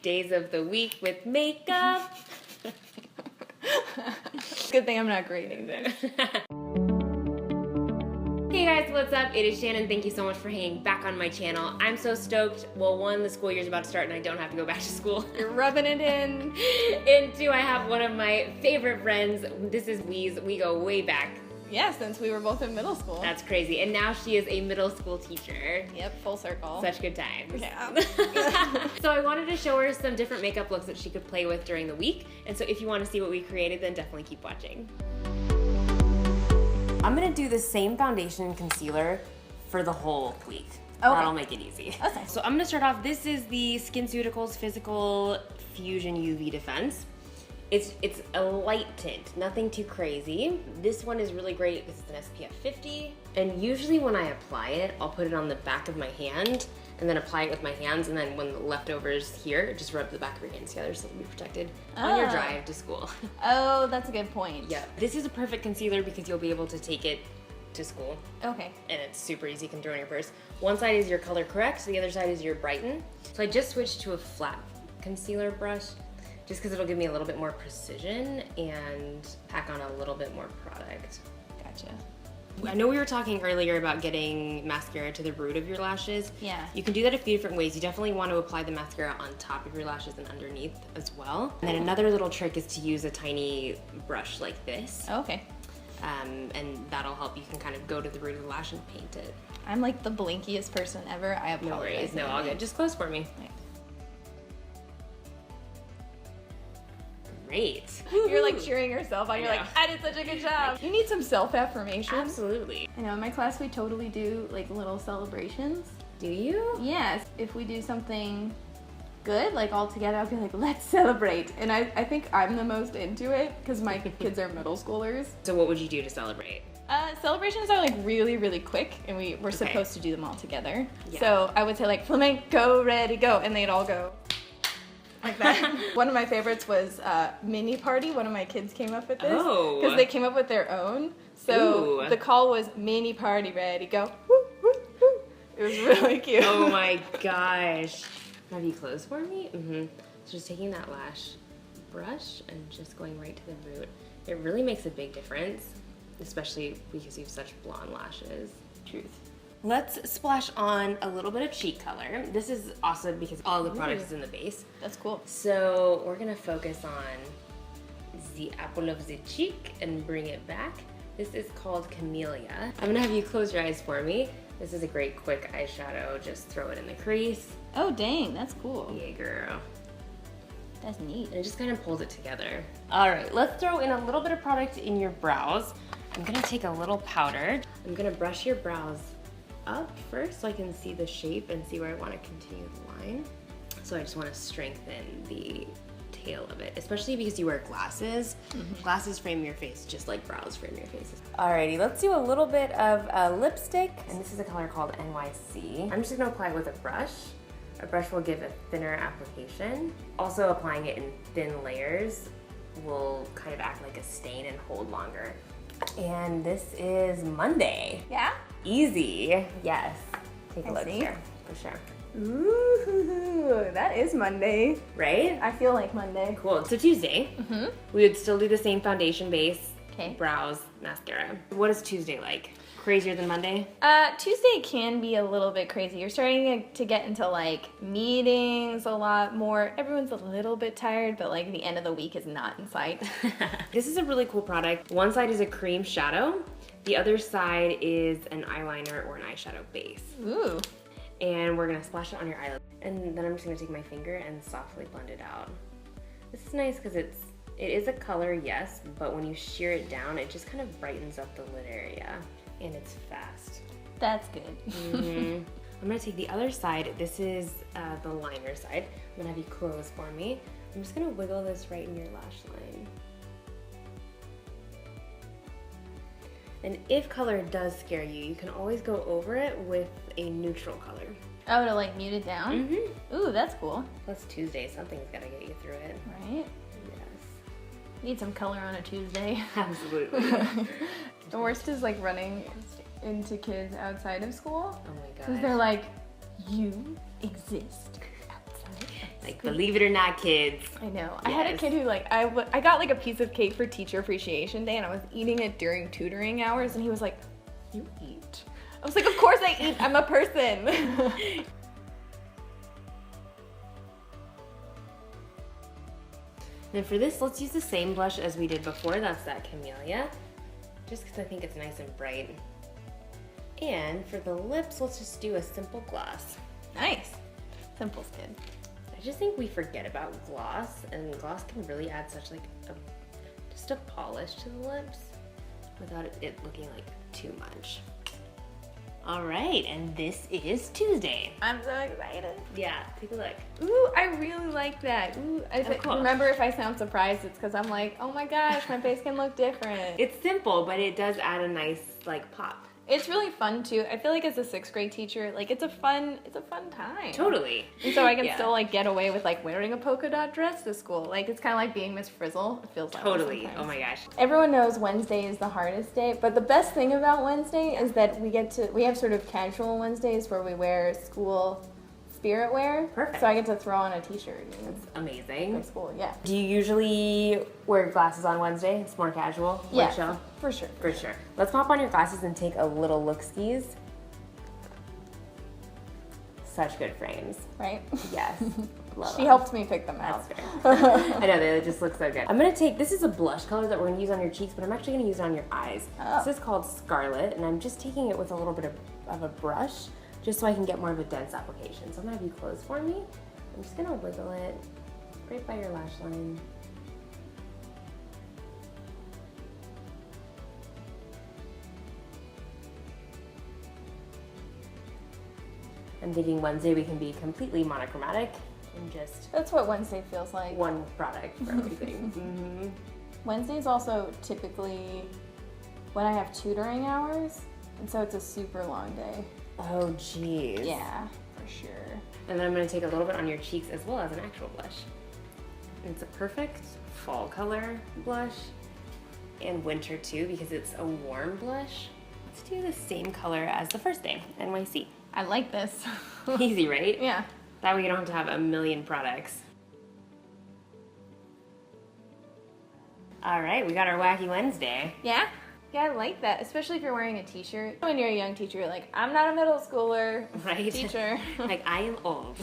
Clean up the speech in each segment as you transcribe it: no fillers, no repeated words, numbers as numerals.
days of the week with makeup. Good thing I'm not grading this. Hey guys, what's up? It is Shannon. Thank you so much for hanging back on my channel. I'm so stoked. Well, one, the school year's about to start and I don't have to go back to school. You're rubbing it in. And two, I have one of my favorite friends. This is Weeze. We go way back. Yeah, since we were both in middle school. That's crazy. And now she is a middle school teacher. Yep, full circle. Such good times. Yeah. So I wanted to show her some different makeup looks that she could play with during the week. And so if you want to see what we created, then definitely keep watching. I'm gonna do the same foundation and concealer for the whole week. Okay. That'll make it easy. Okay. So I'm gonna start off, this is the Skinceuticals Physical Fusion UV Defense. It's a light tint, nothing too crazy. This one is really great, this is an SPF 50. And usually when I apply it, I'll put it on the back of my hand and then apply it with my hands, and then when the leftovers here, just rub the back of your hands together so it'll be protected on your drive to school. Oh, that's a good point. Yeah, this is a perfect concealer because you'll be able to take it to school. Okay. And it's super easy, you can throw it in your purse. One side is your color correct, the other side is your brighten. So I just switched to a flat concealer brush just because it'll give me a little bit more precision and pack on a little bit more product. Gotcha. I know we were talking earlier about getting mascara to the root of your lashes. Yeah. You can do that a few different ways. You definitely want to apply the mascara on top of your lashes and underneath as well. And then another little trick is to use a tiny brush like this. Okay. And that'll help. You can kind of go to the root of the lash and paint it. I'm like the blinkiest person ever. I apologize. No worries. No, all good. Just close for me. Right. Great. You're like cheering yourself on. You're like, I did such a good job. You need some self-affirmation. Absolutely. I know in my class we totally do like little celebrations. Do you? Yes. If we do something good, like all together, I'll be like, let's celebrate. And I think I'm the most into it because my kids are middle schoolers. So what would you do to celebrate? Celebrations are like really, really quick, and we're supposed to do them all together. Yeah. So I would say like flamenco, ready, go, and they'd all go like that. One of my favorites was mini party. One of my kids came up with this because they came up with their own. So the call was mini party, ready, go. Woo, woo, woo. It was really cute. Oh my gosh. Have you closed for me? Mm-hmm. So just taking that lash brush and just going right to the root. It really makes a big difference, especially because you have such blonde lashes. Truth. Let's splash on a little bit of cheek color. This is awesome because all the product is in the base. That's cool. So we're gonna focus on the apple of the cheek and bring it back. This is called Camelia. I'm gonna have you close your eyes for me. This is a great quick eyeshadow. Just throw it in the crease. Oh dang, that's cool. Yeah, girl. That's neat. And it just kind of pulls it together. All right, let's throw in a little bit of product in your brows. I'm gonna take a little powder. I'm gonna brush your brows up first so I can see the shape and see where I want to continue the line. So I just want to strengthen the tail of it, especially because you wear glasses. Glasses frame your face just like brows frame your face. Alrighty, let's do a little bit of lipstick, and this is a color called NYC. I'm just gonna apply it with a brush. A brush will give a thinner application. Also, applying it in thin layers will kind of act like a stain and hold longer. And this is Monday. Yeah? Easy. Yes. Take a look see. here, for sure. Ooh, that is Monday. Right? I feel like Monday. Cool. So Tuesday, we would still do the same foundation base, Okay. brows, mascara. What is Tuesday like? Crazier than Monday? Tuesday can be a little bit crazy. You're starting to get into like meetings a lot more. Everyone's a little bit tired, but like the end of the week is not in sight. This is a really cool product. One side is a cream shadow. The other side is an eyeliner or an eyeshadow base. Ooh. And we're gonna splash it on your eyelid. And then I'm just gonna take my finger and softly blend it out. This is nice because it is a color, yes, but when you shear it down, it just kind of brightens up the lid area. And it's fast. That's good. I'm gonna take the other side. This is the liner side. I'm gonna have you close for me. I'm just gonna wiggle this right in your lash line. And if color does scare you, you can always go over it with a neutral color. Oh, to like mute it down? Ooh, that's cool. Plus Tuesday, something's gotta get you through it. Right? Yes. Need some color on a Tuesday. Absolutely. The worst is like running into kids outside of school. Oh my Because gosh. they're like, you exist outside of Like, believe it or not, kids. I know. Yes. I had a kid who, like, I got, like, a piece of cake for Teacher Appreciation Day, and I was eating it during tutoring hours, and he was like, you eat? I was like, of course I eat. I'm a person. Then for this, let's use the same blush as we did before. That's that Camelia. Just because I think it's nice and bright. And for the lips, let's just do a simple gloss. Nice. Simple skin. I just think we forget about gloss, and gloss can really add such like just a polish to the lips without it looking like too much. All right, and this is Tuesday. I'm so excited. Yeah, take a look. Ooh, I really like that. Ooh, Cool. Remember, if I sound surprised, it's because I'm like, oh my gosh, my face can look different. It's simple, but it does add a nice like pop. It's really fun too. I feel like as a 6th grade teacher, like it's a fun time. Totally. And so I can still like get away with like wearing a polka dot dress to school. Like it's kind of like being Miss Frizzle. It feels like Totally. Oh my gosh. Everyone knows Wednesday is the hardest day, but the best thing about Wednesday is that we have sort of casual Wednesdays where we wear school spirit wear. Perfect. So I get to throw on a t-shirt. That's amazing. For school, yeah. Do you usually wear glasses on Wednesday? It's more casual? Yeah, show? for sure. For sure. Let's pop on your glasses and take a little look-skis. Such good frames. Right? Yes. Love She them. helped me pick them out. That's fair. I know, they just look so good. I'm gonna take, this is a blush color that we're gonna use on your cheeks, but I'm actually gonna use it on your eyes. Oh. This is called Scarlett, and I'm just taking it with a little bit of a brush, just so I can get more of a dense application. So I'm gonna have you close for me. I'm just gonna wiggle it right by your lash line. I'm thinking Wednesday we can be completely monochromatic and just That's what Wednesday feels like. one product for everything. Mm-hmm. Wednesday's also typically when I have tutoring hours, and so it's a super long day. Oh geez. Yeah, for sure. And then I'm gonna take a little bit on your cheeks as well as an actual blush. And it's a perfect fall color blush and winter too because it's a warm blush. Let's do the same color as the first day, NYC. I like this. Easy, right? Yeah. That way you don't have to have a million products. All right, we got our Wacky Wednesday. Yeah? Yeah, I like that, especially if you're wearing a t-shirt. When you're a young teacher, you're like, I'm not a middle schooler. Right? Teacher. Like, I am old.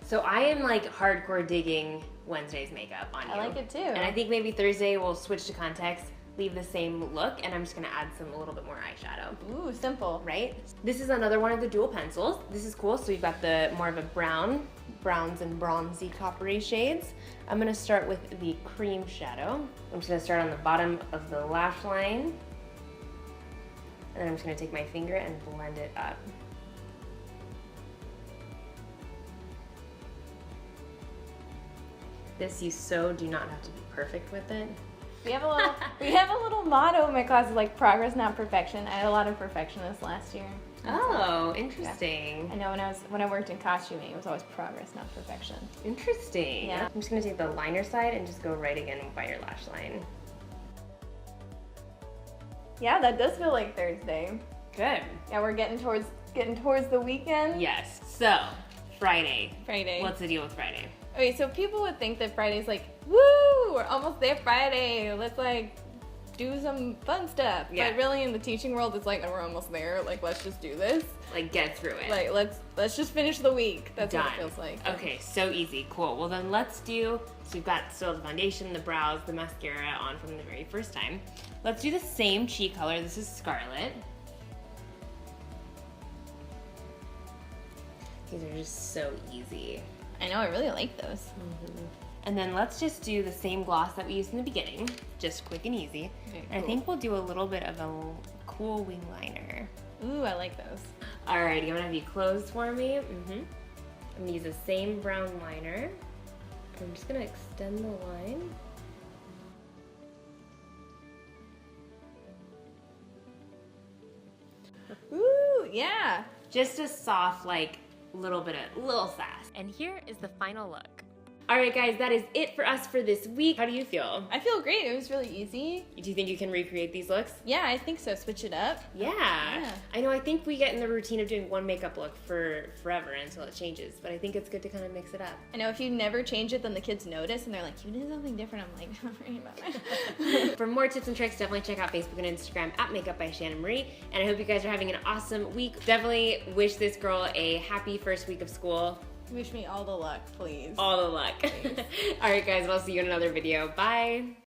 So I am like hardcore digging Wednesday's makeup on you. I like it too. And I think maybe Thursday we'll switch to context, leave the same look, and I'm just gonna add a little bit more eyeshadow. Ooh, simple. Right? This is another one of the dual pencils. This is cool. So we've got the more of a browns and bronzy coppery shades. I'm gonna start with the cream shadow. I'm just gonna start on the bottom of the lash line. And then I'm just gonna take my finger and blend it up. This you so do not have to be perfect with it. We have a little motto in my class, like progress, not perfection. I had a lot of perfectionists last year. Oh, interesting. I know when I worked in costuming, it was always progress, not perfection. Interesting. Yeah. I'm just gonna take the liner side and just go right again by your lash line. Yeah, that does feel like Thursday. Good. Yeah, we're getting towards the weekend. Yes. So, Friday. Friday. What's the deal with Friday? Okay, so people would think that Friday's like, woo, we're almost there Friday. Let's like do some fun stuff. Yeah. But really in the teaching world, it's like, we're almost there. Like, let's just do this. Like, get through it. Like, let's just finish the week. That's Done. what it feels like. Okay, so easy. Cool. Well, then let's do, so we've got still the foundation, the brows, the mascara on from the very first time. Let's do the same cheek color. This is Scarlett. These are just so easy. I know, I really like those. Mm-hmm. And then let's just do the same gloss that we used in the beginning, just quick and easy. Okay, And I cool. think we'll do a little bit of a cool wing liner. Ooh, I like those. Alrighty, I'm gonna have you close for me. I'm gonna use the same brown liner. I'm just gonna extend the line. Ooh, yeah. Just a soft, like, little sass. And here is the final look. All right, guys, that is it for us for this week. How do you feel? I feel great. It was really easy. Do you think you can recreate these looks? Yeah, I think so. Switch it up. Yeah. I know, I think we get in the routine of doing one makeup look for forever until it changes, but I think it's good to kind of mix it up. I know if you never change it, then the kids notice and they're like, you did something different. I'm like, don't worry about it. For more tips and tricks, definitely check out Facebook and Instagram at Makeup by Shannon Marie. And I hope you guys are having an awesome week. Definitely wish this girl a happy first week of school. Wish me all the luck, please. All the luck. All right, guys, I'll see you in another video. Bye.